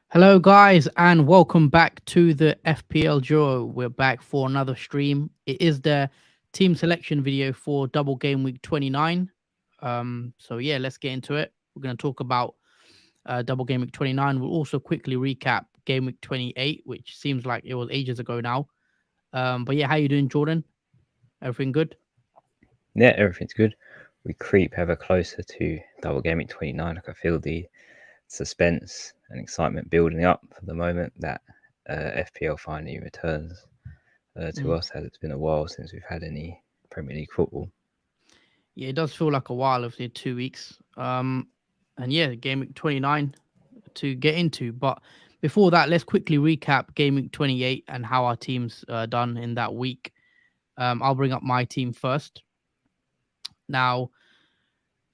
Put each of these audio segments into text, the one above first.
Hello, guys, and welcome back to the FPL Duo. We're back for another stream. It is the team selection video for Double Game Week 29. So yeah, let's get into it. We're going to talk about Double Game Week 29. We'll also quickly recap Game Week 28, which seems like it was ages ago now. But yeah, how you doing, Jordan? Everything good? Yeah, everything's good. We creep ever closer to Double Game Week 29. I feel the suspense and excitement building up for the moment that FPL finally returns to us, as it's been a while since we've had any Premier League football. Yeah, it does feel like a while, obviously 2 weeks. And yeah, Game Week 29 to get into. But before that, let's quickly recap Game Week 28 and how our team's done in that week. I'll bring up my team first. Now,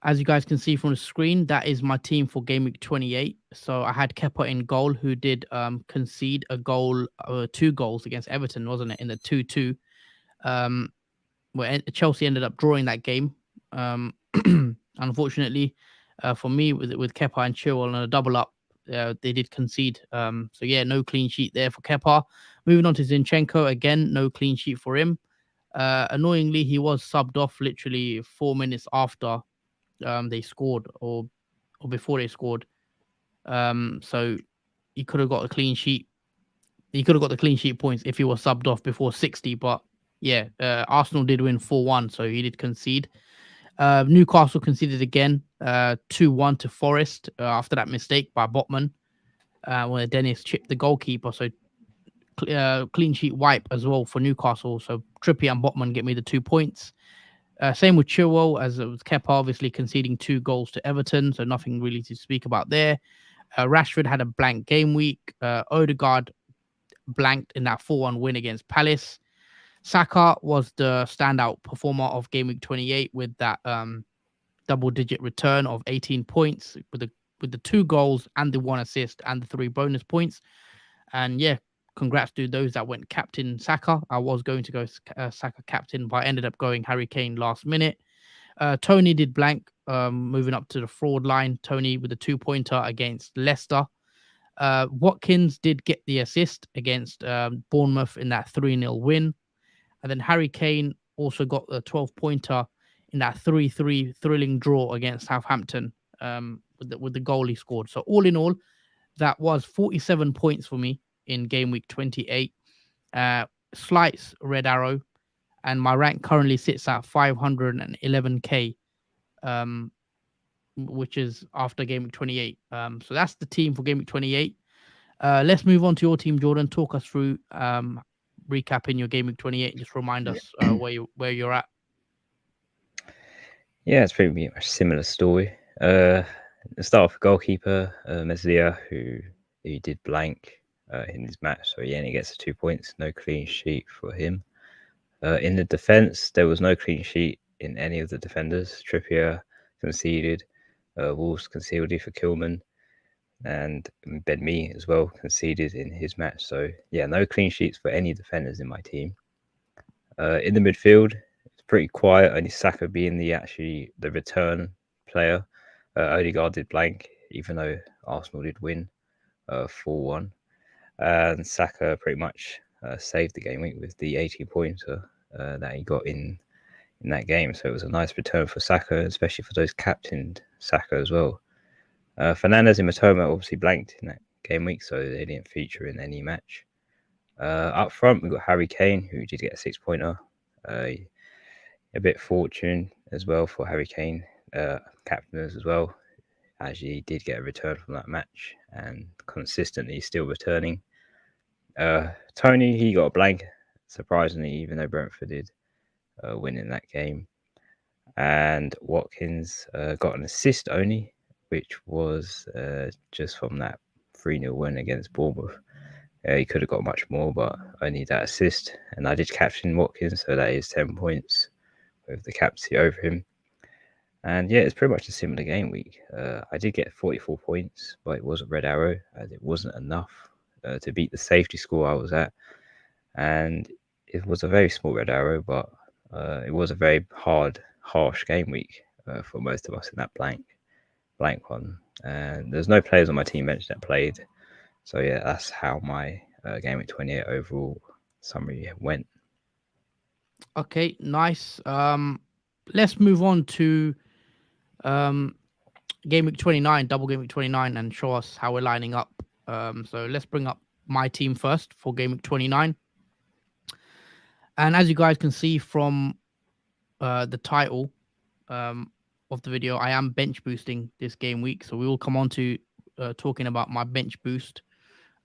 as you guys can see from the screen, that is my team for Game Week 28. So I had Kepa in goal, who did concede a goal, 2 goals against Everton, wasn't it, in the 2-2. Where Chelsea ended up drawing that game. Unfortunately, for me, with Kepa and Chilwell on a double up, they did concede. So yeah, no clean sheet there for Kepa. Moving on to Zinchenko, again, no clean sheet for him. Annoyingly, he was subbed off literally 4 minutes after they scored, or before they scored. So he could have got a clean sheet. He could have got the clean sheet points if he was subbed off before 60. But yeah, Arsenal did win 4-1, so he did concede. Newcastle conceded again, 2-1 to Forest after that mistake by Botman, where Dennis chipped the goalkeeper. So clean sheet wipe as well for Newcastle. So Trippier and Botman get me the 2 points. Same with Chilwell, as it was Kepa obviously conceding 2 goals to Everton, so nothing really to speak about there. Rashford had a blank game week. Odegaard blanked in that 4-1 win against Palace. Saka was the standout performer of Game Week 28 with that double-digit return of 18 points with the 2 goals and the 1 assist and the 3 bonus points. And yeah, congrats to those that went captain Saka. I was going to go Saka captain, but I ended up going Harry Kane last minute. Tony did blank, moving up to the fraud line. Tony with a 2-pointer against Leicester. Watkins did get the assist against Bournemouth in that 3-0 win. And then Harry Kane also got the 12-pointer in that 3-3 thrilling draw against Southampton with the goal he scored. So all in all, that was 47 points for me in Game Week 28. Slight red arrow. And my rank currently sits at 511k, which is after Game Week 28. So that's the team for Game Week 28. Let's move on to your team, Jordan. Talk us through recapping your Game Week 28. Just remind us where you're at. Yeah, it's pretty much a similar story. Let's start off with goalkeeper Meslier, who did blank in his match, so he only gets 2 points. No clean sheet for him. In the defence, there was no clean sheet in any of the defenders. Trippier conceded, Wolves conceded for Kilman, and Ben Mee as well conceded in his match. So yeah, no clean sheets for any defenders in my team. In the midfield, it's pretty quiet, only Saka being the return player. Odegaard did blank, even though Arsenal did win 4-1. And Saka pretty much saved the game week with the 18-pointer that he got in that game. So it was a nice return for Saka, especially for those captained Saka as well. Fernandes and Matoma obviously blanked in that game week, so they didn't feature in any match. Up front, we've got Harry Kane, who did get a 6-pointer. A bit fortune as well for Harry Kane, captainers as well, as he did get a return from that match and consistently still returning. Tony, he got a blank, surprisingly, even though Brentford did win in that game. And Watkins got an assist only, which was just from that 3-0 win against Bournemouth. He could have got much more, but only that assist. And I did captain Watkins, so that is 10 points with the captaincy over him. And yeah, it's pretty much a similar game week. I did get 44 points, but it was a red arrow, as it wasn't enough to beat the safety score I was at. And it was a very small red arrow, but It was a very harsh game week for most of us in that blank one. And there's no players on my team bench that played. So yeah, that's how my game week 28 overall summary went. Okay, nice. Let's move on to um game week 29, double game week 29, and show us how we're lining up. So let's bring up my team first for game week 29. And as you guys can see from the title of the video, I am bench boosting this game week. So we will come on to talking about my bench boost.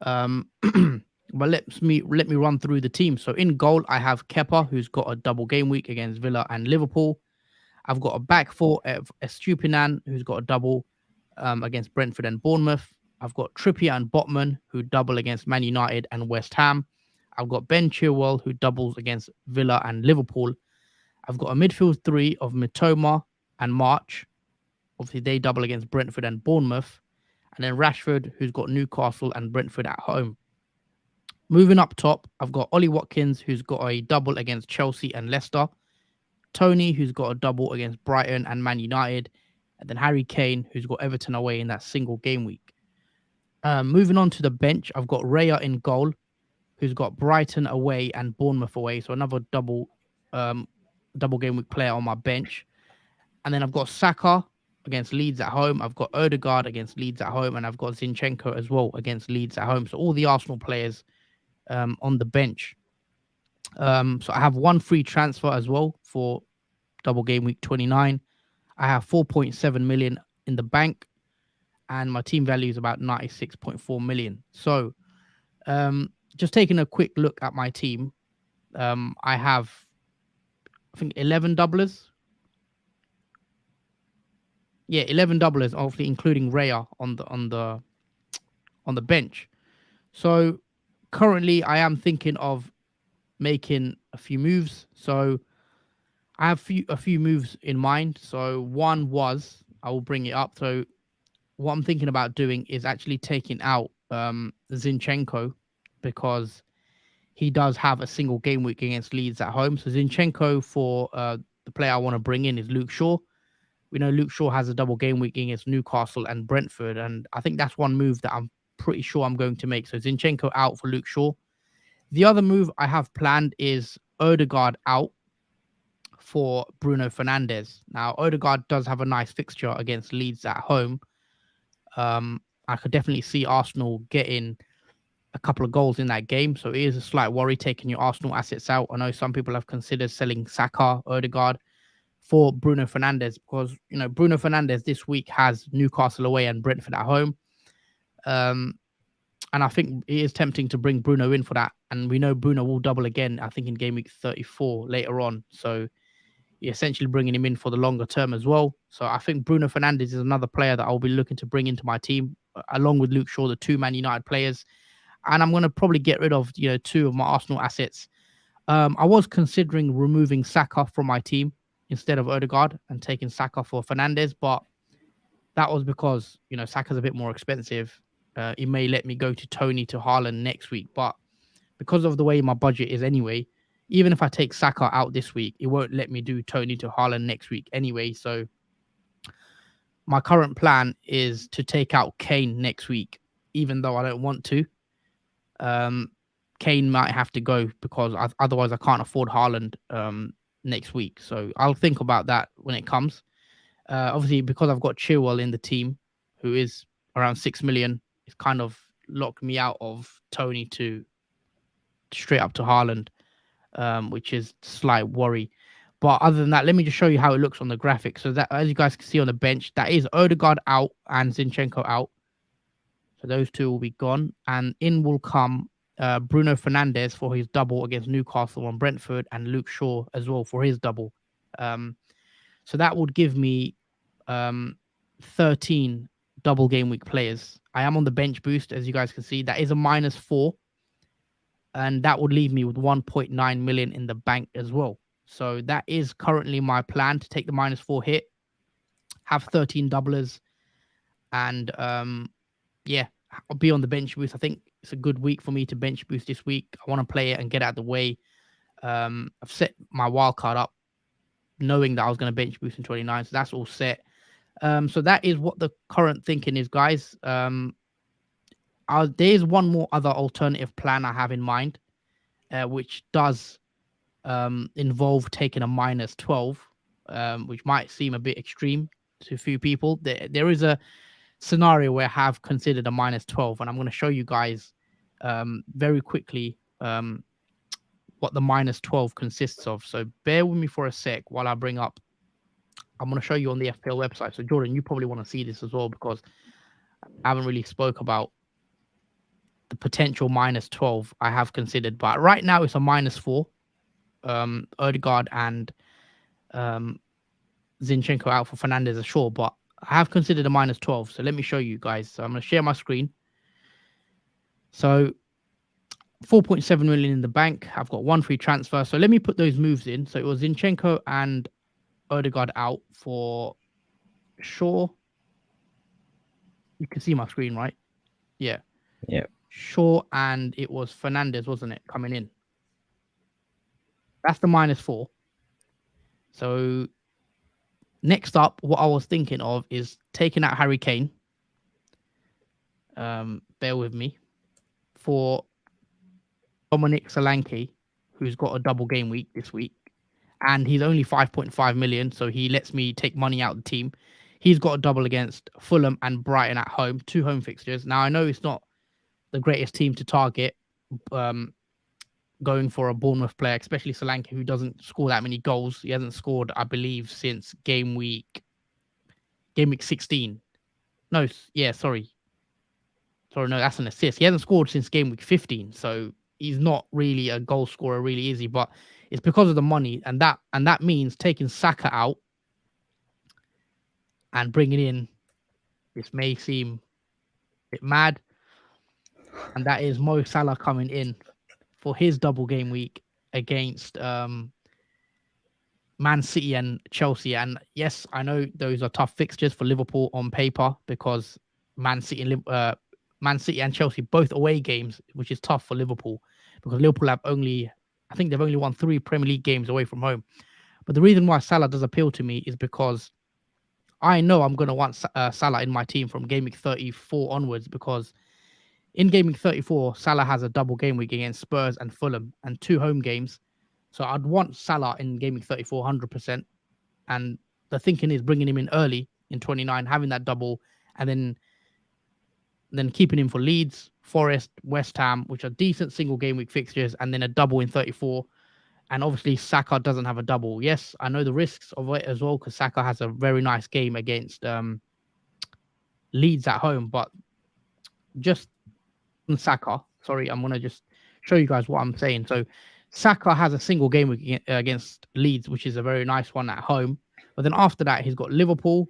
But let me run through the team. So in goal, I have Kepa, who's got a double game week against Villa and Liverpool. I've got a back four of Estupinan, who's got a double against Brentford and Bournemouth. I've got Trippier and Botman, who double against Man United and West Ham. I've got Ben Chilwell, who doubles against Villa and Liverpool. I've got a midfield three of Mitoma and March. Obviously, they double against Brentford and Bournemouth. And then Rashford, who's got Newcastle and Brentford at home. Moving up top, I've got Ollie Watkins, who's got a double against Chelsea and Leicester. Tony, who's got a double against Brighton and Man United. And then Harry Kane, who's got Everton away in that single game week. Moving on to the bench, I've got Raya in goal, who's got Brighton away and Bournemouth away. So another double game week player on my bench. And then I've got Saka against Leeds at home. I've got Odegaard against Leeds at home. And I've got Zinchenko as well against Leeds at home. So all the Arsenal players on the bench. So I have one free transfer as well for double game week 29. I have 4.7 million in the bank. And my team value is about 96.4 million. So just taking a quick look at my team, I have, I think, 11 doublers. Yeah, 11 doublers, obviously including Raya on the bench. So currently, I am thinking of making a few moves. So I have a few moves in mind. So one was, I will bring it up. So what I'm thinking about doing is actually taking out Zinchenko, because he does have a single game week against Leeds at home. So Zinchenko, for the player I want to bring in, is Luke Shaw. We know Luke Shaw has a double game week against Newcastle and Brentford, and I think that's one move that I'm pretty sure I'm going to make. So Zinchenko out for Luke Shaw. The other move I have planned is Odegaard out for Bruno Fernandes. Now, Odegaard does have a nice fixture against Leeds at home. I could definitely see Arsenal getting a couple of goals in that game. So it is a slight worry taking your Arsenal assets out. I know some people have considered selling Saka, Odegaard for Bruno Fernandes, because, you know, Bruno Fernandes this week has Newcastle away and Brentford at home. And I think it is tempting to bring Bruno in for that. And we know Bruno will double again, I think, in game week 34 later on. So you're essentially bringing him in for the longer term as well. So I think Bruno Fernandes is another player that I'll be looking to bring into my team, along with Luke Shaw, the two Man United players. And I'm going to probably get rid of, two of my Arsenal assets. I was considering removing Saka from my team instead of Odegaard and taking Saka for Fernandes, but that was because, Saka's a bit more expensive. He may let me go to Tony to Haaland next week, but because of the way my budget is anyway, even if I take Saka out this week, it won't let me do Tony to Haaland next week anyway. So my current plan is to take out Kane next week, even though I don't want to. Kane might have to go because otherwise I can't afford Haaland next week. So I'll think about that when it comes. Obviously, because I've got Chilwell in the team, who is around 6 million, it's kind of locked me out of Tony to straight up to Haaland, which is a slight worry. But other than that, let me just show you how it looks on the graphic. So that, as you guys can see on the bench, that is Odegaard out and Zinchenko out. So those two will be gone. And in will come Bruno Fernandes for his double against Newcastle and Brentford, and Luke Shaw as well for his double. So that would give me 13 double game week players. I am on the bench boost, as you guys can see. That is a -4. And that would leave me with 1.9 million in the bank as well. So that is currently my plan, to take the -4 hit, have 13 doublers, and I'll be on the bench boost. I think it's a good week for me to bench boost this week. I want to play it and get out of the way. I've set my wild card up knowing that I was going to bench boost in 29, so that's all set. So that is what the current thinking is, guys. There's one more other alternative plan I have in mind, which does involve taking a minus 12, which might seem a bit extreme to a few people. There is a scenario where I have considered a minus 12, and I'm going to show you guys very quickly what the minus 12 consists of. So bear with me for a sec while I bring up. I'm going to show you on the FPL website. So Jordan, you probably want to see this as well because I haven't really spoke about the potential minus 12 I have considered. But right now it's a minus 4. Odegaard and Zinchenko out for Fernandez are sure, but I have considered a minus 12. So let me show you guys. So I'm going to share my screen. So 4.7 million in the bank. I've got 1 free transfer. So let me put those moves in. So it was Zinchenko and Odegaard out for Shaw. You can see my screen, right? Yeah. Yeah. Shaw and it was Fernandez, wasn't it, coming in? That's the minus 4. So next up, what I was thinking of is taking out Harry Kane. Bear with me. For Dominic Solanke, who's got a double game week this week. And he's only 5.5 million, so he lets me take money out of the team. He's got a double against Fulham and Brighton at home, 2 home fixtures. Now, I know it's not the greatest team to target, going for a Bournemouth player, especially Solanke, who doesn't score that many goals. He hasn't scored, I believe, since game week 16. No, yeah, sorry. Sorry, no, that's an assist. He hasn't scored since game week 15, so he's not really a goal scorer, really, is he? But it's because of the money, and that means taking Saka out and bringing in, this may seem a bit mad, and that is Mo Salah coming in for his double game week against Man City and Chelsea. And yes, I know those are tough fixtures for Liverpool on paper because Man City and Chelsea both away games, which is tough for Liverpool because Liverpool have I think they've only won 3 Premier League games away from home. But the reason why Salah does appeal to me is because I know I'm going to want Salah in my team from game week 34 onwards, because in game week 34, Salah has a double game week against Spurs and Fulham and 2 home games. So I'd want Salah in game week 34 100%. And the thinking is bringing him in early in 29, having that double, and then keeping him for Leeds, Forest, West Ham, which are decent single game week fixtures, and then a double in 34. And obviously, Saka doesn't have a double. Yes, I know the risks of it as well, because Saka has a very nice game against Leeds at home. But just Saka, sorry, I'm going to just show you guys what I'm saying. So Saka has a single game week against Leeds, which is a very nice one at home. But then after that, he's got Liverpool,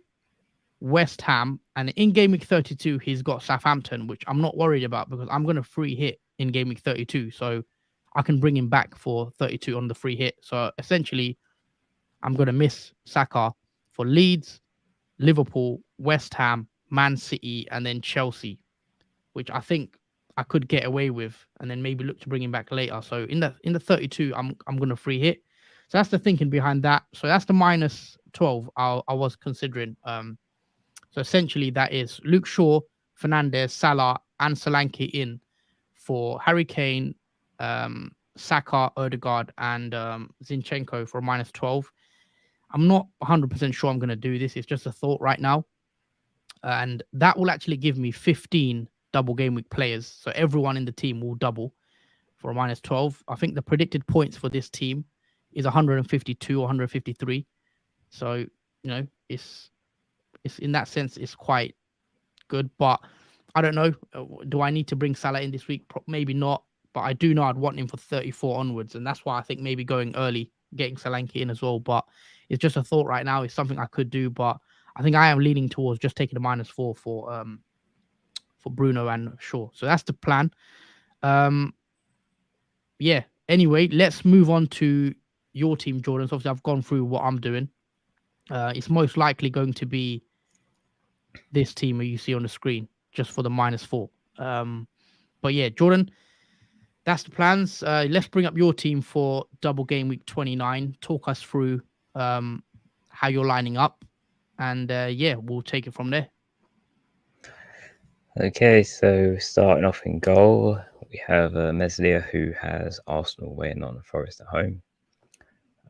West Ham, and in game week 32, he's got Southampton, which I'm not worried about because I'm going to free hit in game week 32. So I can bring him back for 32 on the free hit. So essentially, I'm going to miss Saka for Leeds, Liverpool, West Ham, Man City, and then Chelsea, which I think I could get away with, and then maybe look to bring him back later. So in the 32, I'm going to free hit. So that's the thinking behind that. So that's the minus 12 I was considering. So essentially, that is Luke Shaw, Fernandez, Salah, and Solanke in for Harry Kane, Saka, Odegaard, and Zinchenko for a minus 12. I'm not 100% sure I'm going to do this. It's just a thought right now. And that will actually give me 15 double game week players. So everyone in the team will double for a minus 12. I think the predicted points for this team is 152 or 153. So, it's in that sense, it's quite good. But I don't know. Do I need to bring Salah in this week? Maybe not. But I do know I'd want him for 34 onwards. And that's why I think maybe going early, getting Solanke in as well. But it's just a thought right now. It's something I could do. But I think I am leaning towards just taking a minus 4 for Bruno and Shaw. So that's the plan. Yeah. Anyway, let's move on to your team, Jordan. So obviously, I've gone through what I'm doing. It's most likely going to be this team you see on the screen, just for the minus 4. But yeah, Jordan, That's the plans. Let's bring up your team for Double Game Week 29. Talk us through how you're lining up, and yeah, we'll take it from there. Okay, so starting off in goal, we have Meslier, who has Arsenal away and Nottingham Forest at home.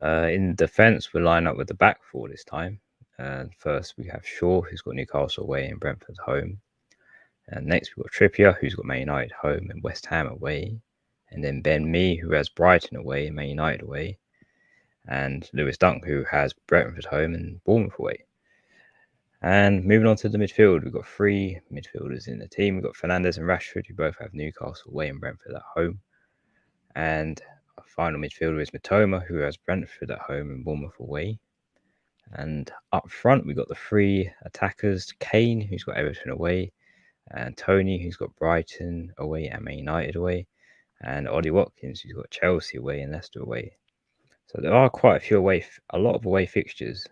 In defence, we'll line up with the back four this time. First, we have Shaw, who's got Newcastle away and Brentford home. And next, we've got Trippier, who's got Man United home and West Ham away. And then Ben Mee, who has Brighton away and Man United away. And Lewis Dunk, who has Brentford home and Bournemouth away. And moving on to the midfield, we've got three midfielders in the team. We've got Fernandes and Rashford, who both have Newcastle away and Brentford at home. And our final midfielder is Matoma, who has Brentford at home and Bournemouth away. And up front, we've got the three attackers, Kane, who's got Everton away, and Tony, who's got Brighton away and Man United away, and Ollie Watkins, who's got Chelsea away and Leicester away. So there are quite a lot of away fixtures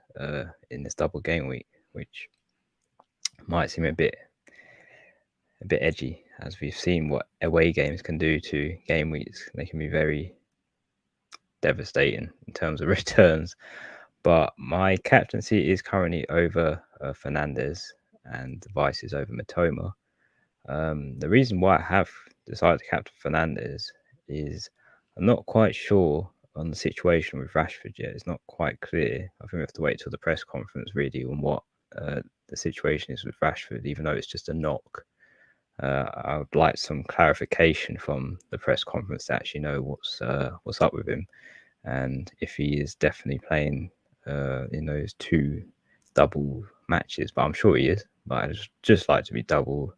in this double game week, which might seem a bit edgy, as we've seen what away games can do to game weeks. They can be very devastating in terms of returns. But my captaincy is currently over Fernandes, and the vice is over Matoma. The reason why I have decided to captain Fernandes is I'm not quite sure on the situation with Rashford yet. It's not quite clear. I think we have to wait till the press conference really on what the situation is with Rashford, even though it's just a knock. I would like some clarification from the press conference to actually know what's up with him, and if he is definitely playing in those two double matches. But I'm sure he is. But I just like to be double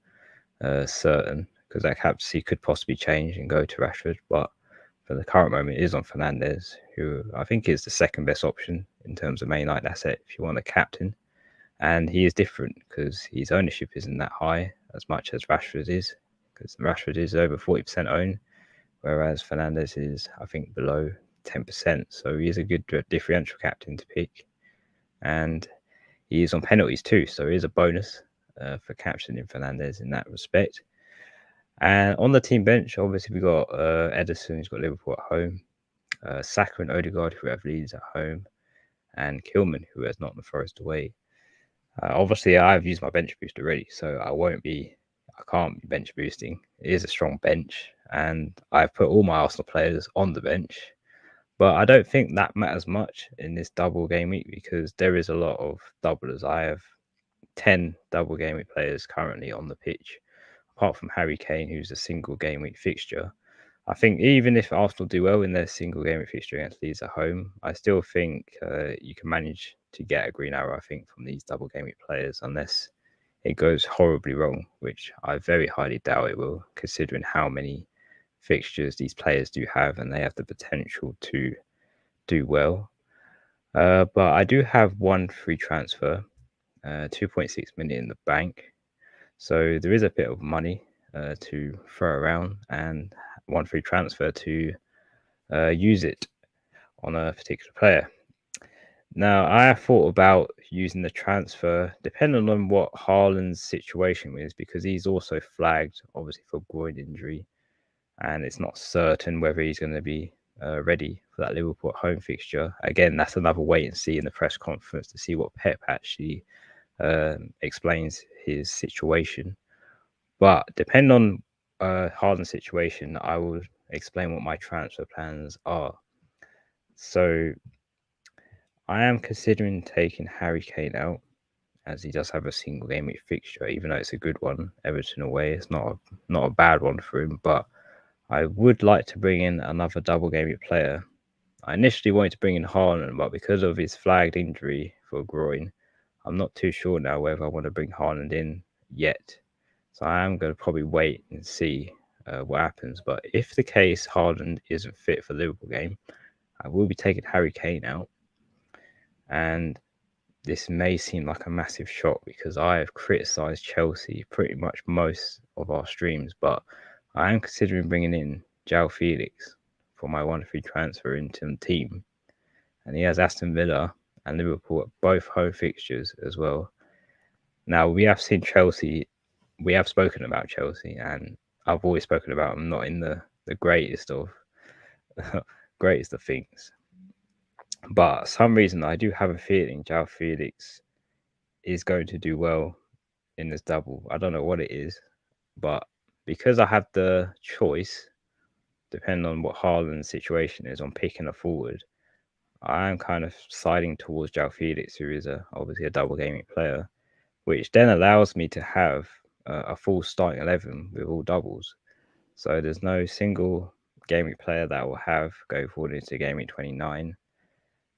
certain, because that captaincy could possibly change and go to Rashford. But for the current moment, it is on Fernandes, who I think is the second best option in terms of Man United asset if you want a captain. And he is different because his ownership isn't that high as much as Rashford is, because Rashford is over 40% owned, whereas Fernandes is, I think, below 10%. So he is a good differential captain to pick. And he is on penalties too, so he is a bonus for captaining Fernandes in that respect. And on the team bench, obviously, we got Ederson, who's got Liverpool at home, Saka and Odegaard, who have Leeds at home, and Kilman, who has Nottingham Forest away. Obviously, I've used my bench boost already, so I can't be bench boosting. It is a strong bench, and I've put all my Arsenal players on the bench. But I don't think that matters much in this double game week, because there is a lot of doublers. I have 10 double game week players currently on the pitch, apart from Harry Kane, who's a single game week fixture. I think even if Arsenal do well in their single game week fixture against Leeds at home, I still think you can manage to get a green arrow, I think, from these double game week players, unless it goes horribly wrong, which I very highly doubt it will, considering how many fixtures these players do have, and they have the potential to do well. But I do have one free transfer, 2.6 million in the bank. So there is a bit of money to throw around, and one free transfer to use it on a particular player. Now, I have thought about using the transfer depending on what Haaland's situation is, because he's also flagged, obviously, for groin injury, and it's not certain whether he's going to be ready for that Liverpool home fixture. Again, that's another wait and see in the press conference to see what Pep actually explains his situation. But depending on Haaland's situation, I will explain what my transfer plans are. So I am considering taking Harry Kane out, as he does have a single game week fixture, even though it's a good one. Everton away, it's not a bad one for him, but I would like to bring in another double game week player. I initially wanted to bring in Haaland, but because of his flagged injury for groin, I'm not too sure now whether I want to bring Haaland in yet. So I am going to probably wait and see what happens. But if the case Haaland isn't fit for the Liverpool game, I will be taking Harry Kane out. And this may seem like a massive shock, because I have criticised Chelsea pretty much most of our streams, but I am considering bringing in João Felix for my 1-3 transfer into the team. And he has Aston Villa and Liverpool at both home fixtures as well. Now, we have spoken about Chelsea, and I've always spoken about them not in the the greatest of greatest of things. But some reason I do have a feeling João Felix is going to do well in this double. I don't know what it is, but because I have the choice, depending on what Haaland's situation is, on picking a forward, I am kind of siding towards João Felix, who is obviously a double gaming player, which then allows me to have a full starting 11 with all doubles. So there's no single gaming player that will have go forward into game week 29.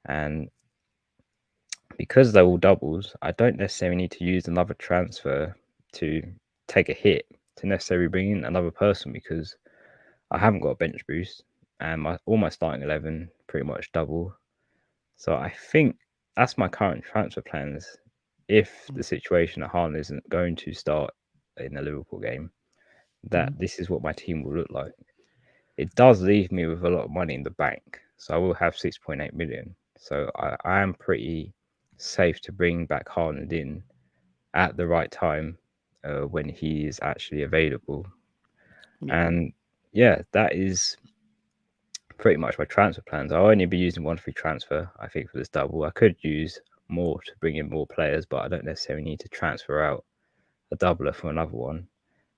And because they're all doubles, I don't necessarily need to use another transfer to take a hit to necessarily bring in another person, because I haven't got a bench boost and all my starting 11 pretty much double. So I think that's my current transfer plans. If the situation at Haaland isn't going to start in the Liverpool game, that this is what my team will look like. It does leave me with a lot of money in the bank, so I will have 6.8 million. So I am pretty safe to bring back Haaland in at the right time when he is actually available. Yeah. And yeah, that is pretty much my transfer plans. I'll only be using one free transfer, I think, for this double. I could use more to bring in more players, but I don't necessarily need to transfer out a doubler for another one.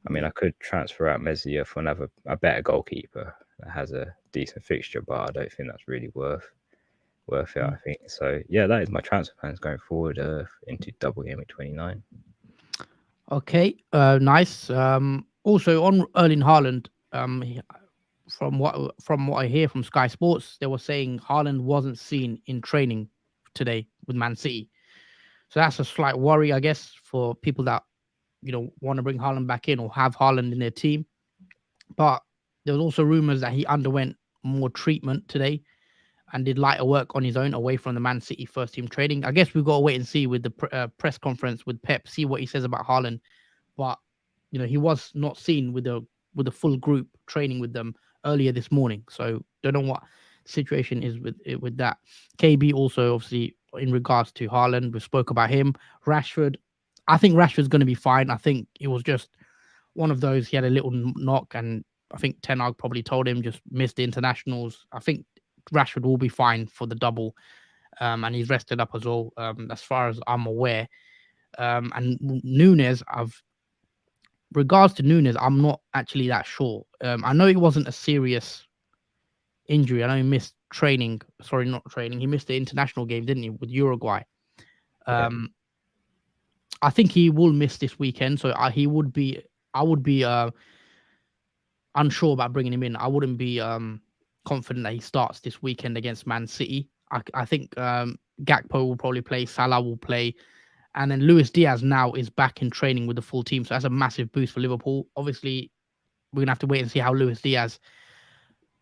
I mean, I could transfer out Meslier for a better goalkeeper that has a decent fixture, but I don't think that's really worth it. I think so. Yeah, that is my transfer plans going forward into double game week 29. Okay, nice. Also on Erling Haaland, from what I hear from Sky Sports, they were saying Haaland wasn't seen in training today with Man City. So that's a slight worry, I guess, for people that want to bring Haaland back in or have Haaland in their team. But there was also rumors that he underwent more treatment today and did lighter work on his own away from the Man City first team training. I guess we've got to wait and see with the press conference with Pep, see what he says about Haaland. But he was not seen with the full group training with them earlier this morning. So don't know what the situation is with that. KB also obviously in regards to Haaland, we spoke about him. Rashford, I think Rashford's going to be fine. I think it was just one of those. He had a little knock, and I think Ten Hag probably told him just miss the internationals. I think Rashford will be fine for the double, and he's rested up as well, as far as I'm aware. And Nunes, regards to Nunes, I'm not actually that sure. I know it wasn't a serious injury. I know he missed training. Sorry, not training. He missed the international game, didn't he, with Uruguay? I think he will miss this weekend, so I would be unsure about bringing him in. I wouldn't be confident that he starts this weekend against Man City. I think Gakpo will probably play, Salah will play, and then Luis Diaz now is back in training with the full team, so that's a massive boost for Liverpool. Obviously, we're gonna have to wait and see how Luis Diaz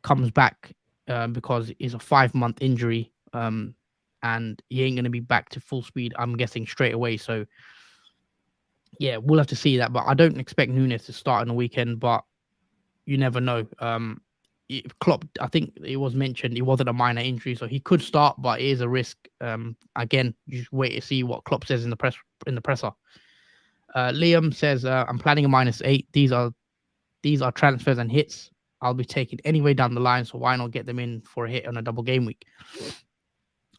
comes back because it's a 5-month injury, and he ain't gonna be back to full speed, I'm guessing, straight away. So yeah, we'll have to see that. But I don't expect Nunes to start in the weekend, but you never know. Klopp, I think it was mentioned, it wasn't a minor injury, so he could start, but it is a risk. Again, you just wait to see what Klopp says in the presser. Liam says, "I'm planning a -8. These are transfers and hits. I'll be taking anyway down the line, so why not get them in for a hit on a double game week?"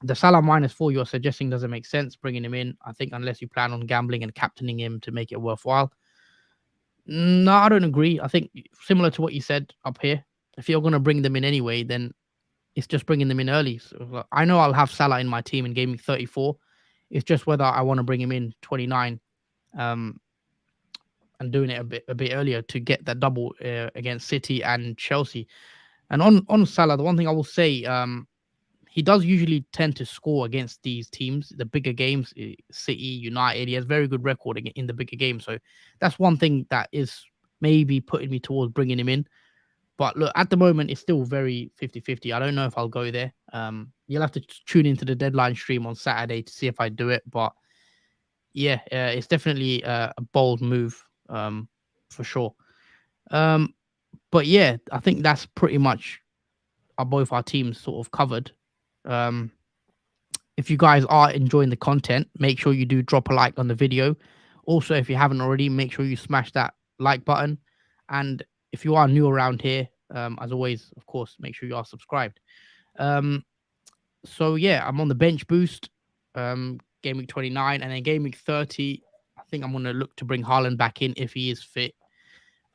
The Salah -4 you're suggesting doesn't make sense bringing him in. I think unless you plan on gambling and captaining him to make it worthwhile. No, I don't agree. I think similar to what you said up here, if you're going to bring them in anyway, then it's just bringing them in early. So I know I'll have Salah in my team in game week 34. It's just whether I want to bring him in 29, and doing it a bit earlier to get that double against City and Chelsea. And on Salah, the one thing I will say, he does usually tend to score against these teams, the bigger games, City, United. He has very good record in the bigger games. So that's one thing that is maybe putting me towards bringing him in. But look, at the moment, it's still very 50-50. I don't know if I'll go there. You'll have to tune into the deadline stream on Saturday to see if I do it. But yeah, it's definitely a bold move, for sure. But yeah, I think that's pretty much both our teams sort of covered. If you guys are enjoying the content, make sure you do drop a like on the video. Also, if you haven't already, make sure you smash that like button. And if you are new around here, As always, of course, make sure you are subscribed. So yeah, I'm on the bench boost. Game week 29, and then game week 30. I think I'm gonna look to bring Haaland back in if he is fit.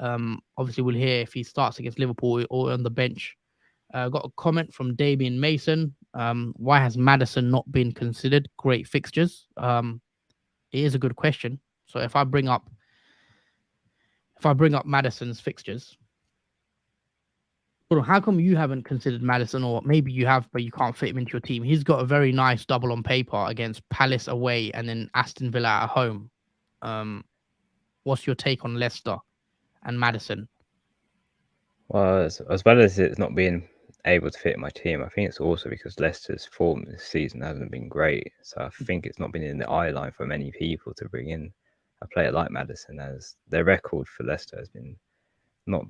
Obviously, we'll hear if he starts against Liverpool or on the bench. Got a comment from Damien Mason. Why has Maddison not been considered? Great fixtures. It is a good question. So if I bring up Maddison's fixtures, how come you haven't considered Maddison, or maybe you have, but you can't fit him into your team? He's got a very nice double on paper against Palace away and then Aston Villa at home. What's your take on Leicester and Maddison? Well, as well as it's not being able to fit my team, I think it's also because Leicester's form this season hasn't been great. So I think it's not been in the eye line for many people to bring in a player like Maddison, as their record for Leicester has been not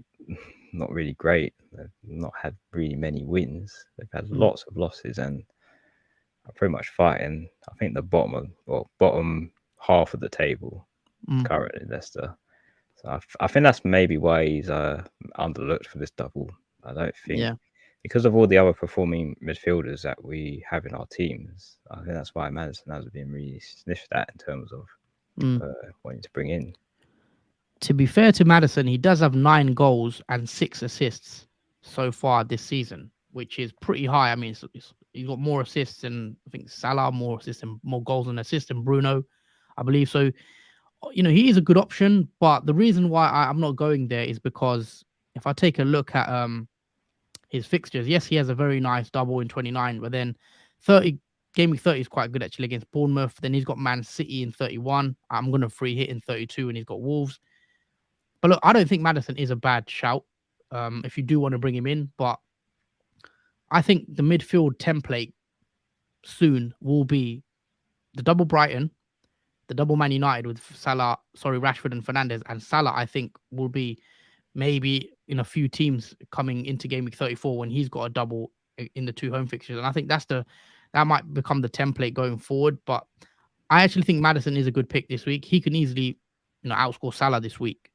really great. They've not had really many wins. They've had lots of losses and are pretty much fighting, I think, the bottom half of the table currently, Leicester. So I think that's maybe why he's underlooked for this double. I don't think because of all the other performing midfielders that we have in our teams, I think that's why Maddison has been really sniffed at in terms of wanting to bring in. To be fair to Maddison, he does have 9 goals and 6 assists so far this season, which is pretty high. I mean, he's got more assists than, I think, Salah, more assists and more goals and assists than Bruno, I believe. So, he is a good option, but the reason why I'm not going there is because if I take a look at his fixtures, yes, he has a very nice double in 29, but then game week 30 is quite good actually against Bournemouth. Then he's got Man City in 31. I'm going to free hit in 32, and he's got Wolves. But look, I don't think Maddison is a bad shout if you do want to bring him in. But I think the midfield template soon will be the double Brighton, the double Man United with Rashford and Fernandes. And Salah, I think, will be maybe in a few teams coming into game week 34 when he's got a double in the 2 home fixtures. And I think that might become the template going forward. But I actually think Maddison is a good pick this week. He can easily, outscore Salah this week.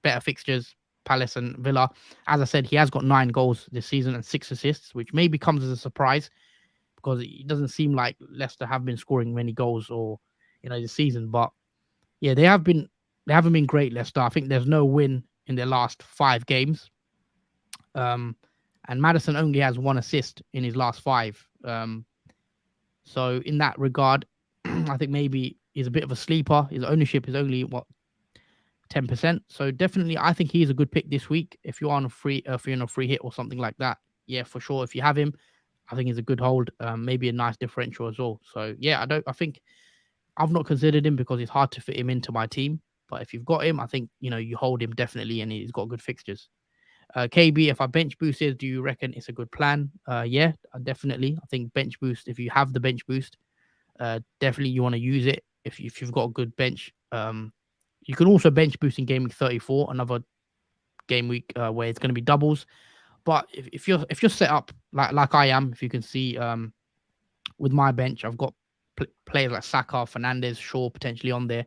Better fixtures, Palace and Villa. As I said, he has got 9 goals this season and 6 assists, which maybe comes as a surprise because it doesn't seem like Leicester have been scoring many goals or this season. But yeah, they haven't been great, Leicester. I think there's no win in their last 5 games. And Maddison only has 1 assist in his last 5. So in that regard, I think maybe he's a bit of a sleeper. His ownership is only 10%. So definitely, I think he's a good pick this week. If you're on a free hit or something like that, yeah, for sure. If you have him, I think he's a good hold. Maybe a nice differential as well. So yeah, I think I've not considered him because it's hard to fit him into my team. But if you've got him, I think you hold him definitely, and he's got good fixtures. KB, if I bench boost is, do you reckon it's a good plan? Yeah, definitely. I think bench boost. If you have the bench boost, definitely you want to use it. If you've got a good bench, you can also bench boost in game week 34, another game week where it's going to be doubles. But if you're set up like I am, if you can see, with my bench, I've got players like Saka, Fernandes, Shaw potentially on there,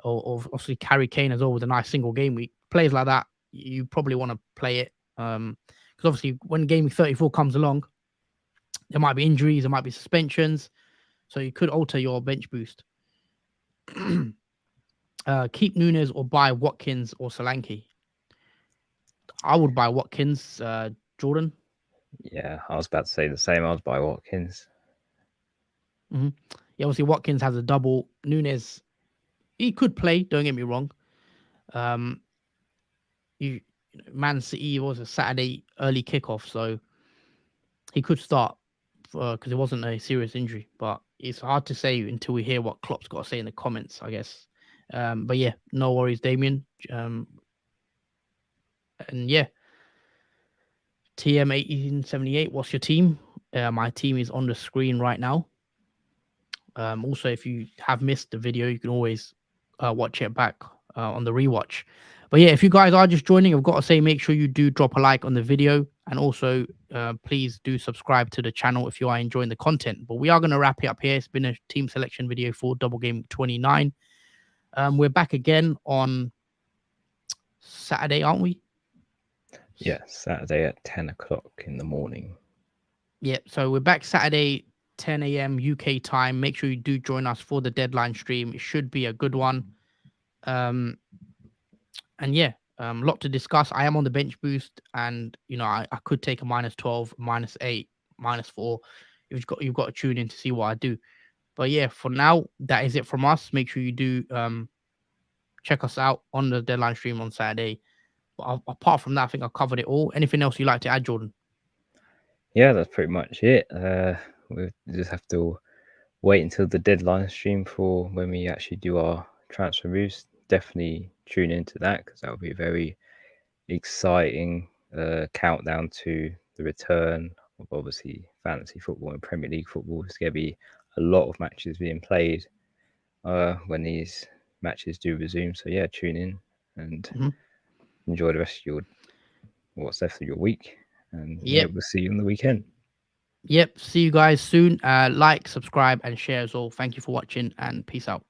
or obviously Harry Kane as well with a nice single game week. Players like that, you probably want to play it because obviously when game week 34 comes along, there might be injuries, there might be suspensions, so you could alter your bench boost. Keep Nunes or buy Watkins or Solanke? I would buy Watkins, Jordan. Yeah, I was about to say the same. I would buy Watkins. Yeah, obviously Watkins has a double. Nunes, he could play. Don't get me wrong. Man City was a Saturday early kickoff, so he could start because it wasn't a serious injury. But it's hard to say until we hear what Klopp's got to say in the comments, I guess. But yeah, no worries, Damien. And yeah, TM1878, what's your team? My team is on the screen right now. Also, if you have missed the video, you can always watch it back on the rewatch. But yeah, if you guys are just joining, I've got to say, make sure you do drop a like on the video. And also, please do subscribe to the channel if you are enjoying the content. But we are going to wrap it up here. It's been a team selection video for Double Game 29. We're back again on Saturday, aren't we? Yeah, Saturday at 10 o'clock in the morning. Yeah, so we're back Saturday, 10 a.m. UK time. Make sure you do join us for the deadline stream. It should be a good one. And yeah, lot to discuss. I am on the bench boost, and I could take a -12, -8, -4. You've got to tune in to see what I do. But yeah, for now, that is it from us. Make sure you do check us out on the deadline stream on Saturday. But apart from that, I think I covered it all. Anything else you'd like to add, Jordan? Yeah, that's pretty much it. We just have to wait until the deadline stream for when we actually do our transfer moves. Definitely tune into that because that will be a very exciting countdown to the return of obviously fantasy football and Premier League football. There's going to be a lot of matches being played when these matches do resume. So yeah, tune in and enjoy the rest of what's left of your week. And yeah, we'll see you on the weekend. Yep. See you guys soon. Like, subscribe, and share as all. Thank you for watching, and peace out.